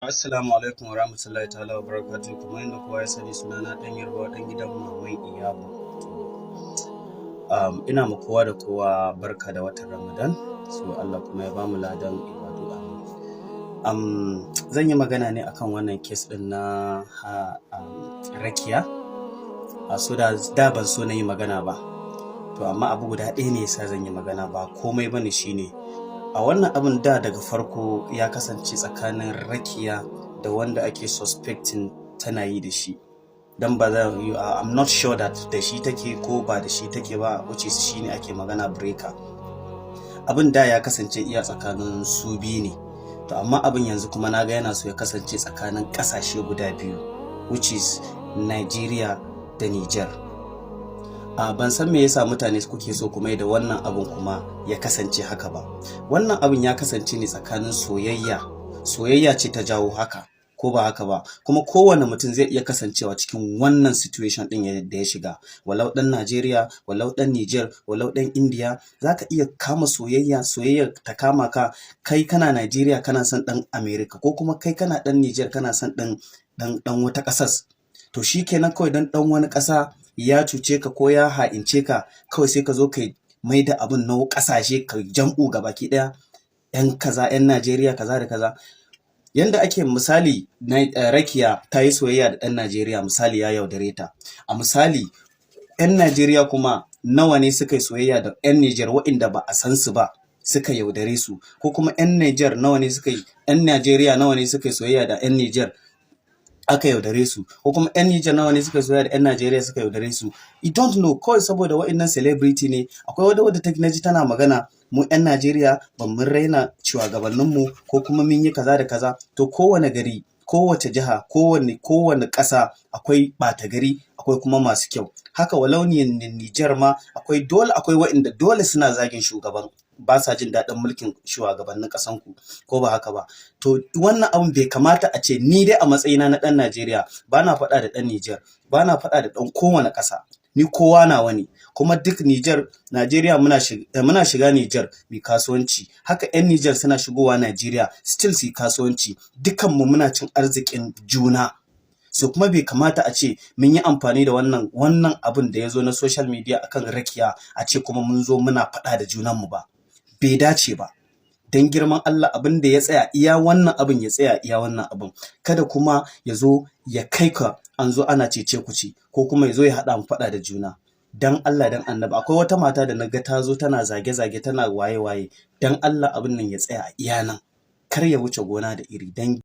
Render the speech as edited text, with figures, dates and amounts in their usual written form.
Assalamu alaikum wa rahmatullahi ta'ala wa barakatuh. Kamar yadda kowa ya sani, sunana danyarabawa dan gidan maman iyamu. Ina ma kowa da kowa barka da watan Ramadan. So Allah kuma ya bamu ladan ibadu. Zan yi magana ne akan wannan case din na Rakiya. So da ban so na yi magana ba. To amma abu guda ɗaya ne yasa zan yi magana, ba komai bane shine. A wannan abin daga farko ya kasance tsakanin Rakiya da wanda ake suspecting tana yi da shi. Dan ba za yi I'm not sure that da shi take ko ba da shi take ba, which is shine ake magana breaker. Abin da ya kasance iya tsakanin su biyu ne. To amma abin yanzu kuma naga yana so ya kasance tsakanin kasashe guda biyu, which is Nigeria da Niger. Ban san me yasa mutane kuke so kuma da wannan abun kuma ya kasance haka ba. Wannan abun ya kasance ne tsakanin soyayya ce ta jawo haka, ko ba haka ba. Kuma kowane mutum zai iya kasancewa cikin wannan situation din da ya shiga, walau dan Najeriya, walau dan Niger, walau dan India. Zaka iya kama soyayya ta kama ka, kai kana Najeriya kana son dan America, ko kuma kai kana dan Niger kana son dan wata kasar. To shikenan kawai dan wani kasa ya cuce ka ko ya ha'ince ka, kawai sai ka zo kai mai da abun na kasashe ka jam'u gabaki daya, yan kaza, yan Najeriya kaza da kaza. Yanda ake misali, Rakiya ta yi soyayya da dan Najeriya, misali ya yaudare ta. A misali, yan Najeriya kuma nawa ne suka yi soyayya da yan Niger waɗanda ba a san su ba suka yaudare su, ko kuma yan Najeriya nawa ne suka yi soyayya da yan Niger aka yaudare su, ko kuma yan Niger nawa ne suka soyayya da yan Najeriya suka yaudare su. You don't know, kawai saboda waɗannan celebrity ne. Akwai wadda ta naji tana magana, mu yan Najeriya ban mun raina shugabanninmu ko kuma mun yi kaza da kaza. To kowane gari, kowace jiha, kowane ƙasa akwai ɓata gari, akwai kuma masu kyau. Haka walau Niger ma akwai waɗanda dole suna zagin shugaban, ba sa jin daɗin mulkin shugabannin ƙasanku, ko ba haka ba. To wannan abun bai kamata a ce, ni dai a matsayina na ɗan Najeriya ba na faɗa da ɗan Niger, ba na faɗa da ɗan kowane ƙasa, ni kowa nawa ne. Kuma duk Najeriya muna shiga Niger mai kasuwanci, haka 'yan Niger suna shigowa Najeriya still su yi kasuwanci, dukanmu muna cin arzikin juna. So kuma bai kamata a ce mun yi amfani da wannan abun da ya zo na social media akan Rakiya a ce kuma mun zo muna faɗa da junanmu ba. Bai dace ba. Dan girman Allah, abin da ya tsaya iya wannan abin ya tsaya iya wannan abin. Kada kuma ya zo ya kai ka an zo ana cece kuce, ko kuma ya zo ya haɗa mu faɗa da juna. Dan Allah dan Annabi, akwai wata mata da naga ta zo tana zage-zage tana waye-waye. Dan Allah abin nan ya tsaya a iya nan, kar ya wuce gona da iri. Dan